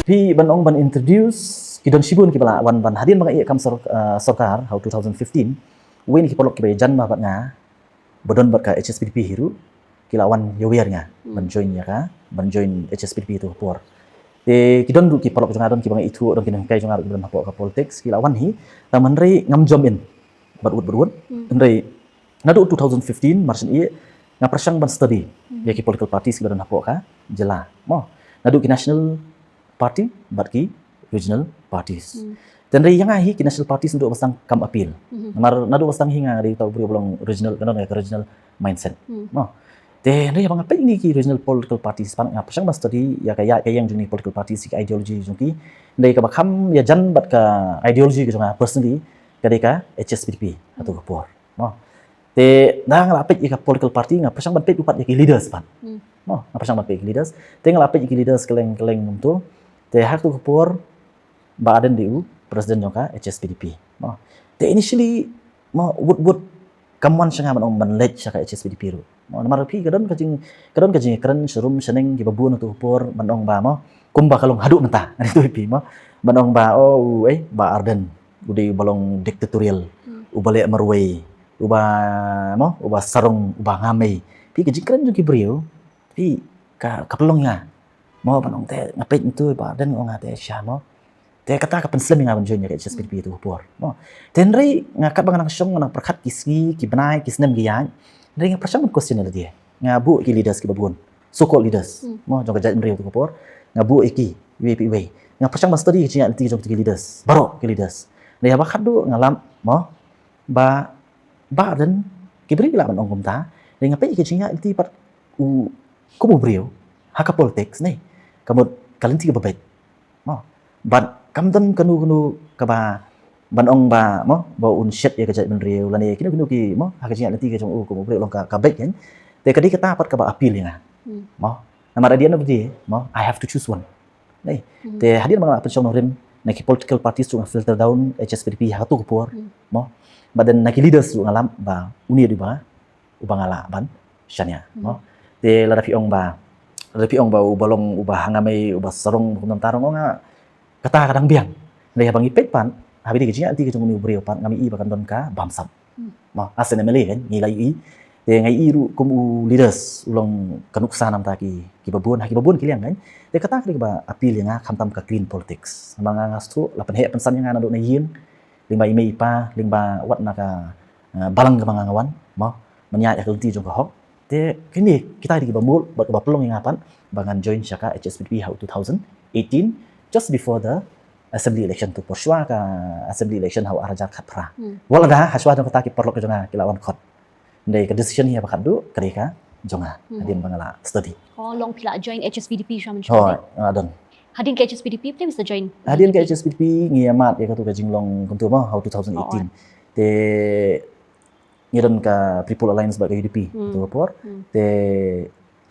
Pi ban ong ban introduce kidon shibun ki bala wan ban hadin mga iya kam sarkar how 2015 wen ki polok ki bay jan ma bat nga bodon bat ka HSPDP hiru kilawan yawiar nga ban join ya ka ban join HSPDP tu por te kidon du ki polok jonga don ki bang itu don kinang kai jonga don hapok ka politics kilawan hi taman rei ngam jom in bat ut ndrei nadu 2015 marsin iya nga persang ban study ya ki political parties ki don hapok ka jela mo nadu ki national party bat ki regional parties. Dan dari yang ahi ki national parties untuk basang kam appeal. Namar nadu basang hinga dari tau beri belong regional kanon ya regional mindset. No. Dan dari bang apa ini ki regional political parties pan ngapa sang study ya kayak yang juni political parties ki ideology jungki. Dari ka bakam ya jan bat ka ideology ki jonga personally kadai ka HSPDP atau kapor. No. Te dah ngalapit ka political party ngapa sang bat pet upat ya ki leaders pan. No, ngapa sang bat pet leaders. Te ngalapit ki leaders keleng-keleng untuk te hak tu kapor ba aden diu presiden jongka HSPDP. No. Te initially mo would kamuan sanga man ban led saka HSPDP ru. Mo namar pi kadon kajing keren serum seneng ki babun tu kapor manong ba mo kumba kalong hadu menta ani tu pi mo manong ba ba arden udi balong diktatorial ubale marway uba sarong uba ngamei pi kajing keren jong ki brio pi ka kapelongnya mo panong te ngapit itu ba dan ngong ate sya mo te kata ka pensem nga banjoin ya HSPDP itu por mo tenrei ngakat bang nang syong nang perkat kisgi ki benai kisnem gi yang rei nga prasang question na dia nga bu ki leaders ki babun so called leaders mo jong kajat mreu tu por nga bu iki we nga prasang study ki ti jong ki leaders baro ki leaders rei ba khadu ngalam mo ba dan ki bri la ban ong kumta rei ngapai ki jinga ti pat u kumu brio haka politics nei kamut kalinti ka babet mo ban kamdan kanu kaba banong ba mo ba un shet ya kajat ben riu lani kinu ki mo haka jinga linti ka jong ko bri long ka bet kan te kadi kata pat ka ba appeal nga mo namara dia no di mo I have to choose one nei te hadir mga pensyon rim na ki political parties to filter down HSPDP hatu ko por mo badan na ki leaders lu ngalam ba uni di ba ubang ala ban syanya mo te ladapi ong ba ubalong ubah hangamay ubah sarong hukum tarong nga kata kadang biang dari habang ipet pan habi di kejia anti kejung ni brio pan ngami i bakan don ka bamsam ma asen emele kan ngilai i te ngai i ru kum leaders ulong kanuksa nam ta ki babun kiliang kan te kata kri ba apil nga khamtam ka clean politics mga ngastu lapan he pensan nga nado na yin lingba ime ipa lingba wat na ka balang ka mga ngawan ma manya ya kelti jong ka hok te kini kita di bamul buat pelong yang apan bangan join syaka HSPDP how 2018 just before the assembly election tu porsua ka assembly election how araja khatra wala da haswa dong kata ki perlo ke jonga kilawan khot ndai ka decision hi apa kadu kereka jonga hadin bangala study long pila join HSPDP shaman adon hadin ke HSPDP please the join hadin ke HSPDP ngiamat ya katu ka jinglong kuntu ma how 2018 te ngiron ka People Alliance ba ka UDP tu por te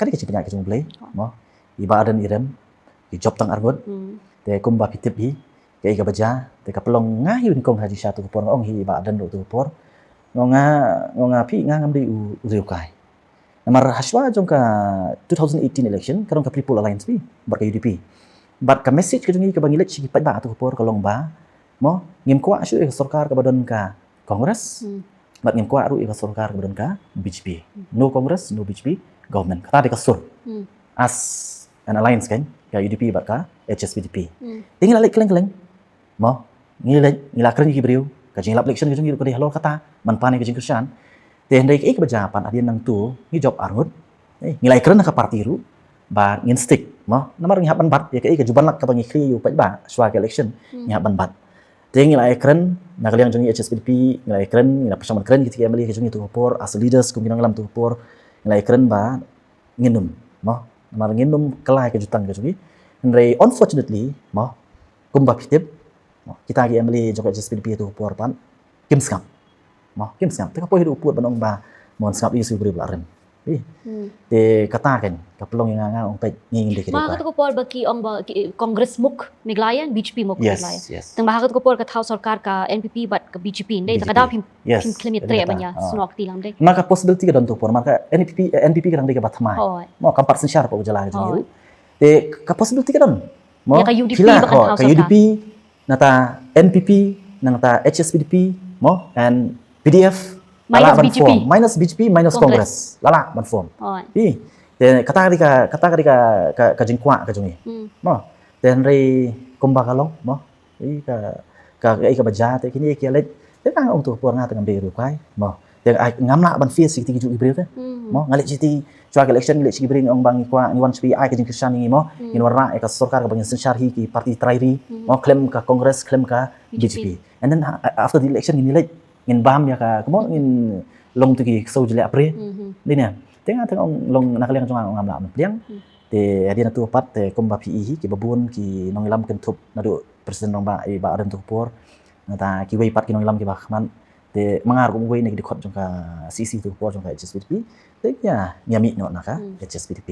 kadi ka banyak ka play mo iba adan irem i job tang argot te kumba pitip hi ke ka baja te ka pelong ngayun kong haji satu por ong hi iba adan tu por ngonga pi ngamdi u riukai namar haswa jong ka 2018 election karong ka People Alliance bi ba ka UDP bat ka message ka jongi ka bangilet si pa ba tu por kalong ba mo ngim kwa syu ka sarkar ka badon ka Congress bat ngim kwa ru ka sarkar kemudian ka BJP no Congress no BJP government kata de kasur as an alliance kan ya UDP bat ka HSPDP tinggal lek keleng mo ngila keren ki brio ka jing election ka jing ko de halo kata man pane ka jing kristian te ndai ke bajapan adien nang tu ni job arngut ngila keren ka parti ru ba ngin stick mo namar ngihap ban bat ya ke juban lak ka bangi kri yu pa ba swa election ngihap ban bat Ting ngilai keren, nak liang jongi HSPDP ngilai keren, ngilai persamaan keren ketika meli ke jongi tu por, as leaders kumpulan ngalam tu por, ngilai keren ba nginum, mah, namar nginum kelai ke jutang ke jongi. Nrai unfortunately, mah, kumba pitip, kita lagi meli jongi HSPDP tu por pan, kim skam, tengah poin hidup por banong ba, mohon skam isu beri belaran. Te katakan kapelong yang ong pet nging de ma ko por baki ong ba Congress muk miglayan BJP muk miglayan yes tang ba ko por ka thau sarkar ka NPP bat ka BJP ndai ta kada pim klimit tre banya snok tilang dei maka possibility ka donto por maka NPP kadang de ka batmai mo kam part syar pa ujala jingi te ka possibility ka don mo Ya, ka UDP kila bahkan ko House ka of UDP nata NPP nata HSPDP mo and PDF Minus lala ban BGP. form minus BGP minus Congress. Congress lala ban form Oh. te kata ka jingkwa ka jungi mo then re kumba kalong mo ka baja te kini ki let te ka ong tu por nga tengam beru kai mo te ngamla ban fie sik ti ju ibril te mo ngalit siti chua election ngalit sik bring ong bang kwa ni wan spi ai ka jing kishan ni mo in warra ka sarkar ka bang senshar hi ki parti trairi mo claim ka congress claim ka BGP and then after the election ini let ngin bam ya ka mo ngin long tu ki so jile apre ni ne tengah ong long nakaliang jong ang ngamla pliang te adi na tu pat te kumba pi ki babun ki nong ilam kentup nadu presiden nong ba i ba adem tu por nata ki wei pat ki nong ilam ki ba khman te mangar kum wei ne ki khot jong ka CC tu por jong ka HSPDP te ya nyami no naka HSPDP